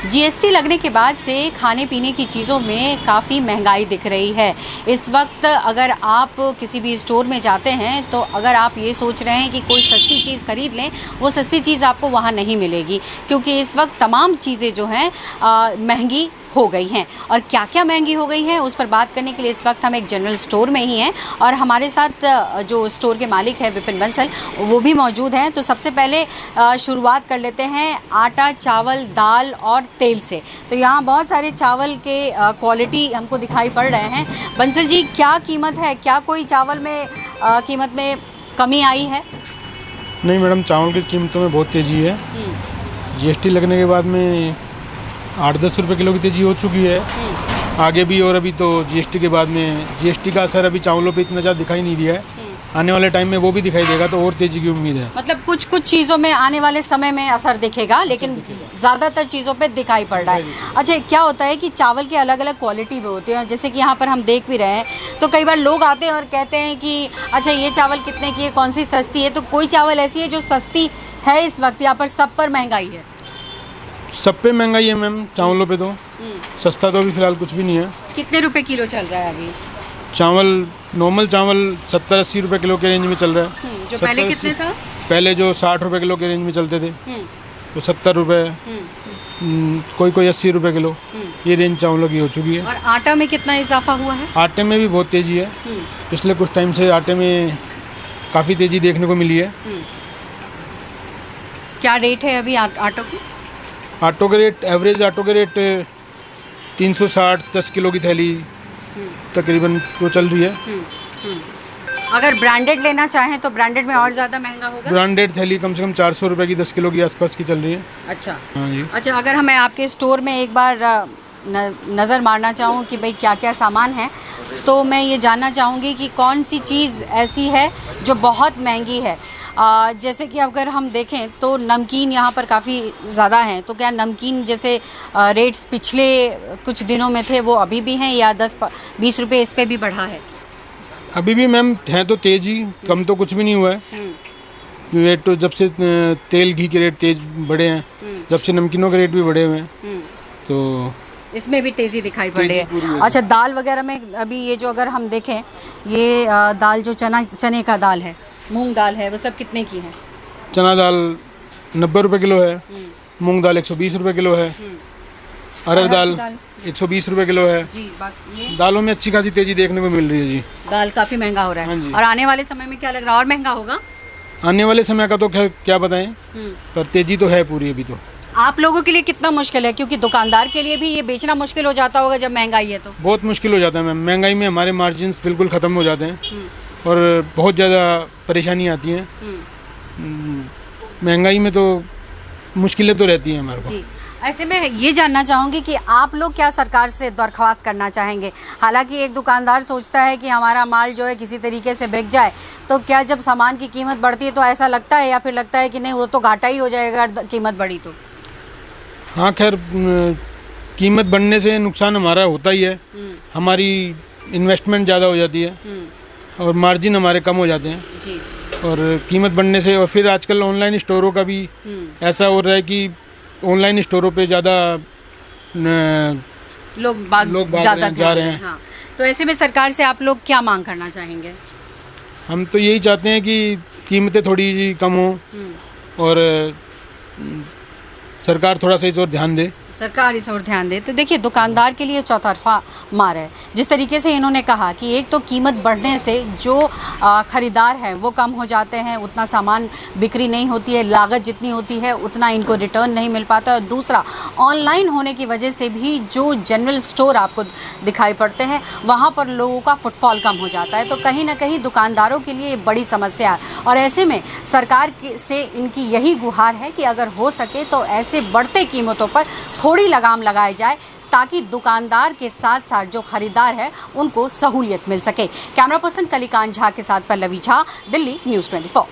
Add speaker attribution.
Speaker 1: GST लगने के बाद से खाने पीने की चीज़ों में काफ़ी महंगाई दिख रही है। इस वक्त अगर आप किसी भी स्टोर में जाते हैं तो अगर आप ये सोच रहे हैं कि कोई सस्ती चीज़ खरीद लें, वो सस्ती चीज़ आपको वहाँ नहीं मिलेगी, क्योंकि इस वक्त तमाम चीज़ें जो हैं महंगी हो गई हैं। और क्या क्या महंगी हो गई हैं उस पर बात करने के लिए इस वक्त हम एक जनरल स्टोर में ही हैं और हमारे साथ जो स्टोर के मालिक हैं विपिन बंसल, वो भी मौजूद हैं। तो सबसे पहले शुरुआत कर लेते हैं आटा, चावल, दाल और तेल से। तो यहाँ बहुत सारे चावल के क्वालिटी हमको दिखाई पड़ रहे हैं। बंसल जी, क्या कीमत है? क्या कोई चावल में कीमत में कमी आई है?
Speaker 2: नहीं मैडम, चावल की कीमतों में बहुत तेज़ी है। जीएसटी लगने के बाद में 8-10 रुपये किलो की तेज़ी हो चुकी है, आगे भी। और अभी तो जीएसटी के बाद में जीएसटी का असर अभी चावलों पे इतना ज़्यादा दिखाई नहीं दिया है। आने वाले टाइम में वो भी दिखाई देगा, तो और तेज़ी की उम्मीद है।
Speaker 1: मतलब कुछ कुछ चीज़ों में आने वाले समय में असर दिखेगा, लेकिन ज़्यादातर चीज़ों पे दिखाई पड़ रहा है। अच्छा, क्या होता है कि चावल की अलग अलग क्वालिटी भी होती है, जैसे कि यहाँ पर हम देख भी रहे हैं, तो कई बार लोग आते हैं और कहते हैं कि अच्छा ये चावल कितने की है, कौन सी सस्ती है। तो कोई चावल ऐसी है जो सस्ती है इस वक्त, यहाँ पर सब पर महंगाई है?
Speaker 2: सब पे महंगाई है मैम, चावलों पे तो सस्ता तो अभी फ़िलहाल कुछ भी नहीं है।
Speaker 1: कितने रुपए किलो चल रहा है अभी
Speaker 2: चावल? नॉर्मल चावल 70-80 रुपये किलो के रेंज में चल रहा है।
Speaker 1: जो पहले कितने था?
Speaker 2: पहले जो 60 रुपये किलो के रेंज में चलते थे, तो 70 रुपये, कोई 80 रुपये किलो, ये रेंज चावलों की हो चुकी है।
Speaker 1: और आटा में कितना इजाफा हुआ है?
Speaker 2: आटे में भी बहुत तेज़ी है। पिछले कुछ टाइम से आटे में काफ़ी तेज़ी देखने को मिली है।
Speaker 1: क्या रेट है अभी आटो की?
Speaker 2: आटो के रेट, एवरेज आटो के रेट 360, 10 किलो की थैली तकरीबन तो चल रही है।
Speaker 1: अगर ब्रांडेड लेना चाहें तो ब्रांडेड में और ज़्यादा महंगा होगा?
Speaker 2: ब्रांडेड थैली कम से कम 400 रुपये की 10 किलो की आसपास की चल रही है।
Speaker 1: अच्छा
Speaker 2: हाँ जी।
Speaker 1: अच्छा, अगर हमें आपके स्टोर में एक बार नज़र मारना चाहूँ कि भाई क्या क्या सामान है, तो मैं ये जानना चाहूँगी कि कौन सी चीज़ ऐसी है जो बहुत महंगी है। जैसे कि अगर हम देखें तो नमकीन यहाँ पर काफ़ी ज़्यादा हैं, तो क्या नमकीन जैसे रेट्स पिछले कुछ दिनों में थे वो अभी भी हैं, या 10-20 रुपये इस पे भी बढ़ा है?
Speaker 2: अभी भी मैम है तो तेज़ी, कम तो कुछ भी नहीं हुआ है। रेट तो जब से तेल घी के रेट तेज बढ़े हैं, जब से नमकीनों के रेट भी बढ़े हुए हैं, तो
Speaker 1: इसमें भी तेज़ी दिखाई पड़ रही है। अच्छा, दाल वगैरह में अभी ये जो अगर हम देखें, ये दाल जो चने का दाल है, मूंग दाल है, वो सब कितने की है?
Speaker 2: चना दाल 90 रुपये किलो है, मूंग दाल 120 रुपये किलो है, अरहर दाल 120 रुपये किलो है।
Speaker 1: जी, ये
Speaker 2: दालों में अच्छी खासी तेज़ी देखने को मिल रही है। जी,
Speaker 1: दाल काफ़ी महंगा हो रहा है।
Speaker 2: हाँ जी।
Speaker 1: और आने वाले समय में क्या लग रहा है, और महंगा होगा?
Speaker 2: आने वाले समय का तो क्या बताएं, पर तेज़ी तो है पूरी अभी तो।
Speaker 1: आप लोगों के लिए कितना मुश्किल है, क्योंकि दुकानदार के लिए भी ये बेचना मुश्किल हो जाता होगा जब महंगाई है तो?
Speaker 2: बहुत मुश्किल हो जाता है मैम, महंगाई में हमारे मार्जिन्स बिल्कुल ख़त्म हो जाते हैं और बहुत ज़्यादा परेशानी आती हैं। महंगाई में तो मुश्किलें तो रहती हैं हमारे को।
Speaker 1: जी, ऐसे में ये जानना चाहूँगी कि आप लोग क्या सरकार से दरख्वास्त करना चाहेंगे? हालांकि एक दुकानदार सोचता है कि हमारा माल जो है किसी तरीके से बिक जाए, तो क्या जब सामान की कीमत बढ़ती है तो ऐसा लगता है, या फिर लगता है कि नहीं वो तो घाटा ही हो जाएगा अगर कीमत बढ़ी तो?
Speaker 2: हाँ खैर, कीमत बढ़ने से नुकसान हमारा होता ही है। हमारी इन्वेस्टमेंट ज़्यादा हो जाती है और मार्जिन हमारे कम हो जाते हैं।
Speaker 1: जी।
Speaker 2: और कीमत बढ़ने से, और फिर आजकल ऑनलाइन स्टोरों का भी ऐसा हो रहा है कि ऑनलाइन स्टोरों पे ज़्यादा
Speaker 1: लोग
Speaker 2: ज़्यादा जा रहे हैं।
Speaker 1: हाँ। तो ऐसे में सरकार से आप लोग क्या मांग करना चाहेंगे?
Speaker 2: हम तो यही चाहते हैं कि कीमतें थोड़ी कम हों और सरकार थोड़ा सा इस ओर ध्यान दे।
Speaker 1: सरकार इस ओर ध्यान दे। तो देखिए, दुकानदार के लिए चौतरफा मार है। जिस तरीके से इन्होंने कहा कि एक तो कीमत बढ़ने से जो ख़रीदार हैं वो कम हो जाते हैं, उतना सामान बिक्री नहीं होती है, लागत जितनी होती है उतना इनको रिटर्न नहीं मिल पाता, और दूसरा ऑनलाइन होने की वजह से भी जो जनरल स्टोर आपको दिखाई पड़ते हैं वहाँ पर लोगों का फुटफॉल कम हो जाता है। तो कहीं ना कहीं दुकानदारों के लिए बड़ी समस्या है, और ऐसे में सरकार से इनकी यही गुहार है कि अगर हो सके तो ऐसे बढ़ते कीमतों पर थोड़ी लगाम लगाई जाए, ताकि दुकानदार के साथ साथ जो खरीदार है उनको सहूलियत मिल सके। कैमरा पर्सन कलिकांत झा के साथ पल्लवी झा, दिल्ली न्यूज़ 24।